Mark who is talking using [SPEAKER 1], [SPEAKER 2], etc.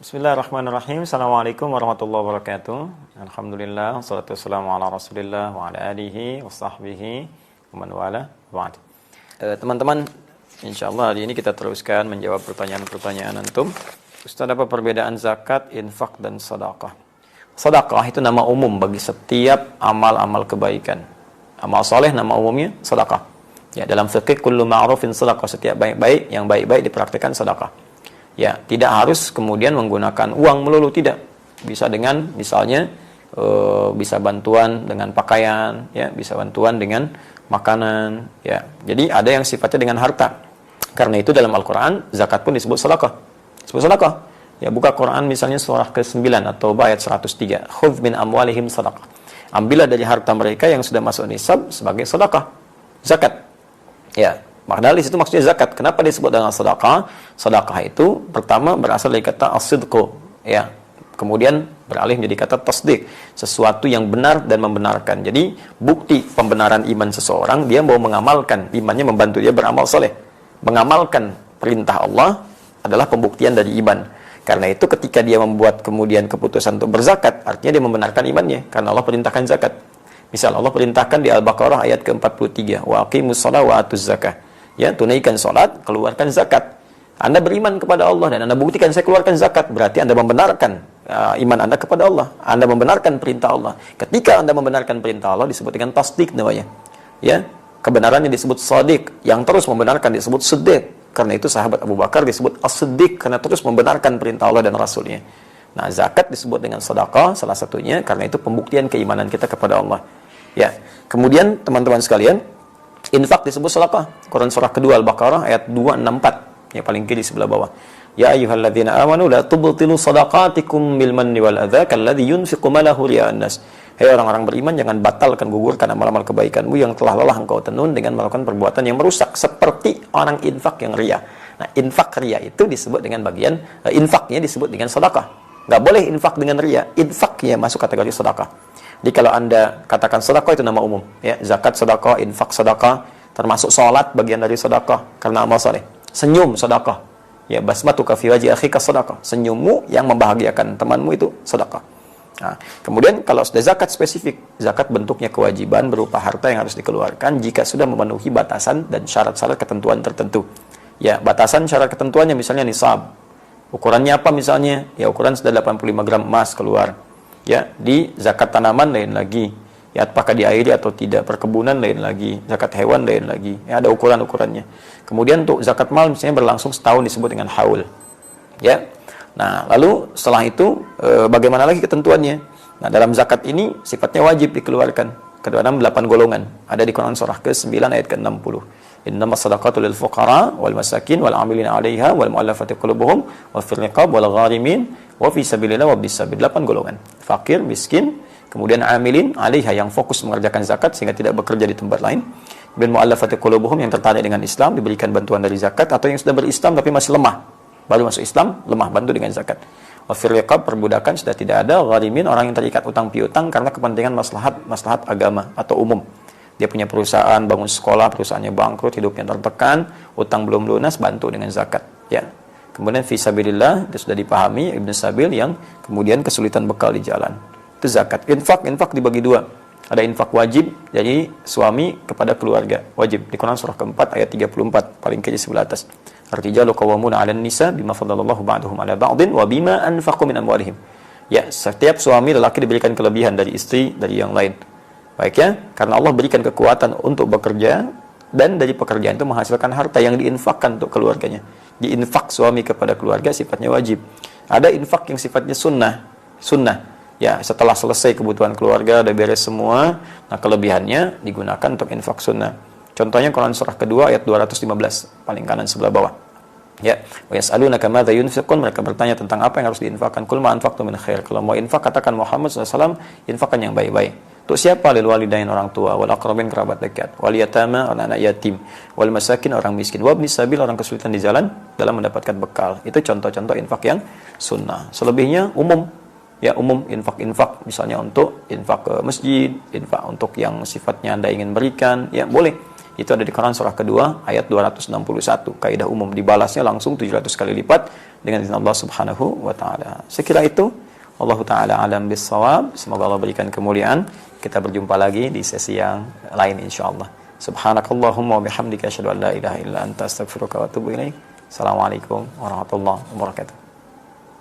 [SPEAKER 1] Bismillahirrahmanirrahim. Assalamualaikum warahmatullahi wabarakatuh. Alhamdulillah, wassalatu wassalamu ala rasulillah wa ala alihi wa sahbihi wa man wala ba'd. Teman-teman, insyaallah hari ini kita teruskan menjawab pertanyaan-pertanyaan antum. Ustaz, apa perbedaan zakat, infak, dan sedekah? Sedekah itu nama umum bagi setiap amal-amal kebaikan. Amal soleh nama umumnya sedekah. Ya, dalam fikih kullu ma'rufin sedekah, setiap baik-baik yang baik-baik dipraktikkan sedekah. Ya, tidak harus kemudian menggunakan uang melulu, tidak. Bisa dengan misalnya bisa bantuan dengan pakaian, ya, bisa bantuan dengan makanan, ya. Jadi ada yang sifatnya dengan harta. Karena itu dalam Al-Qur'an zakat pun disebut sedekah. Disebut sedekah. Ya, buka Quran misalnya surah ke-9 atau ayat 103. Khudz min amwalihim sedekah. Ambillah dari harta mereka yang sudah masuk nisab sebagai sedekah. Zakat. Ya. Padahal di situ maksudnya zakat. Kenapa disebut dengan sedekah? Sedekah itu pertama berasal dari kata as-sidqu, ya. Kemudian beralih menjadi kata tasdik, sesuatu yang benar dan membenarkan. Jadi bukti pembenaran iman seseorang, dia mau mengamalkan imannya, membantu dia beramal soleh. Mengamalkan perintah Allah adalah pembuktian dari iman. Karena itu ketika dia membuat kemudian keputusan untuk berzakat, artinya dia membenarkan imannya, karena Allah perintahkan zakat. Misal Allah perintahkan di Al-Baqarah ayat ke-43, wa aqimus shalah wa atuz zakah. Ya, tunaikan salat, keluarkan zakat. Anda beriman kepada Allah dan Anda buktikan saya keluarkan zakat, berarti Anda membenarkan iman Anda kepada Allah. Anda membenarkan perintah Allah. Ketika Anda membenarkan perintah Allah disebut dengan tasdik namanya. Ya, kebenarannya disebut shadiq, yang terus membenarkan disebut siddiq. Karena itu sahabat Abu Bakar disebut as-siddiq karena terus membenarkan perintah Allah dan Rasulnya. Nah, zakat disebut dengan sedekah salah satunya karena itu pembuktian keimanan kita kepada Allah. Ya, kemudian teman-teman sekalian, infak disebut sedekah. Quran surah kedua Al-Baqarah ayat 264, yang paling kiri sebelah bawah. Ya ayyuhalladzina amanu la tubtilu shadaqatikum bil manni wal adza kalladzi yunfiqu malahu riya'an nas. Hai orang-orang beriman, jangan batalkan, gugurkan amal-amal kebaikanmu yang telah lelah engkau tenun dengan melakukan perbuatan yang merusak, seperti orang infak yang riya. Nah, infak riya itu disebut dengan bagian infaknya disebut dengan sedekah. Enggak boleh infak dengan riya. Infaknya masuk kategori sedekah. Jadi kalau Anda katakan sedekah itu nama umum, ya, zakat sedekah, infak sedekah, termasuk salat bagian dari sedekah karena amal saleh. Senyum sedekah. Ya, basmatuka fi wajhi akhika sedekah. Senyummu yang membahagiakan temanmu itu sedekah. Nah, kemudian kalau sudah zakat spesifik, zakat bentuknya kewajiban berupa harta yang harus dikeluarkan jika sudah memenuhi batasan dan syarat-syarat ketentuan tertentu. Ya, batasan syarat ketentuannya misalnya nisab. Ukurannya apa misalnya? Ya, ukuran sudah 85 gram emas keluar. Ya, di zakat tanaman lain lagi. Ya, apakah diairi atau tidak, perkebunan lain lagi, zakat hewan lain lagi. Ya, ada ukuran-ukurannya. Kemudian untuk zakat mal misalnya berlangsung setahun disebut dengan haul. Ya. Nah, lalu setelah itu bagaimana lagi ketentuannya? Nah, dalam zakat ini sifatnya wajib dikeluarkan. Kedua 8 golongan. Ada di Quran surah ke-9 ayat ke-60. Innamas shadaqatu lil fuqara wal masakin wal 'amilina 'alaiha wal mu'allafati qulubuhum wa fil riqab wal gharimin wa fi sabilillah wa bis sabil. 8 golongan. Fakir, miskin, kemudian amilin 'alaiha yang fokus mengerjakan zakat sehingga tidak bekerja di tempat lain. Kemudian mu'allafati qulubuhum yang tertarik dengan Islam, diberikan bantuan dari zakat, atau yang sudah berislam tapi masih lemah. Baru masuk Islam, lemah, bantu dengan zakat. Wa fil riqab, perbudakan sudah tidak ada, gharimin orang yang terikat utang piutang karena kepentingan maslahat agama atau umum. Dia punya perusahaan, bangun sekolah, perusahaannya bangkrut, hidupnya tertekan, utang belum lunas, bantu dengan zakat. Ya. Kemudian fisabilillah, itu sudah dipahami, Ibn Sabil yang kemudian kesulitan bekal di jalan. Itu zakat. Infak dibagi dua. Ada infak wajib, jadi suami kepada keluarga. Wajib. Di Quran surah keempat, ayat 34, paling kiri sebelah atas. Ar-rijalu qawwamuna 'alan nisa bima faddalallahu ba'dahum 'ala ba'din wa bima anfaqu min amwalihim. Ya, setiap suami lelaki diberikan kelebihan dari istri, dari yang lain. Baik ya, karena Allah berikan kekuatan untuk bekerja dan dari pekerjaan itu menghasilkan harta yang diinfakkan untuk keluarganya. Diinfak suami kepada keluarga sifatnya wajib. Ada infak yang sifatnya sunnah. Ya, setelah selesai kebutuhan keluarga, udah beres semua, nah kelebihannya digunakan untuk infak sunnah. Contohnya Quran surah kedua ayat 215, paling kanan sebelah bawah. Ya, wa yas'alunaka madza yunfiqun, mereka bertanya tentang apa yang harus diinfakkan. Qul ma anfaqtum min khair. Kalau mau infak katakan Muhammad SAW, infakkan yang baik-baik. Untuk siapa? Lil walidain, orang tua, wal aqrabin, kerabat dekat, wal yatama, anak-anak yatim, wal masakin, orang miskin, wabnis sabil, orang kesulitan di jalan dalam mendapatkan bekal. Itu contoh-contoh infak yang sunnah. Selebihnya umum. Ya, umum infak misalnya untuk infak ke masjid, infak untuk yang sifatnya Anda ingin berikan, ya boleh. Itu ada di Quran surah kedua ayat 261. Kaidah umum, dibalasnya langsung 700 kali lipat dengan izin Allah Subhanahu wa taala. Sekira itu, Allah taala alam bissawab. Semoga Allah berikan kemuliaan. Kita berjumpa lagi di sesi yang lain insyaallah. Subhanakallahumma wa bihamdika asyhadu an la ilaha illa anta astaghfiruka wa atubu ilaik. Assalamualaikum warahmatullahi wabarakatuh.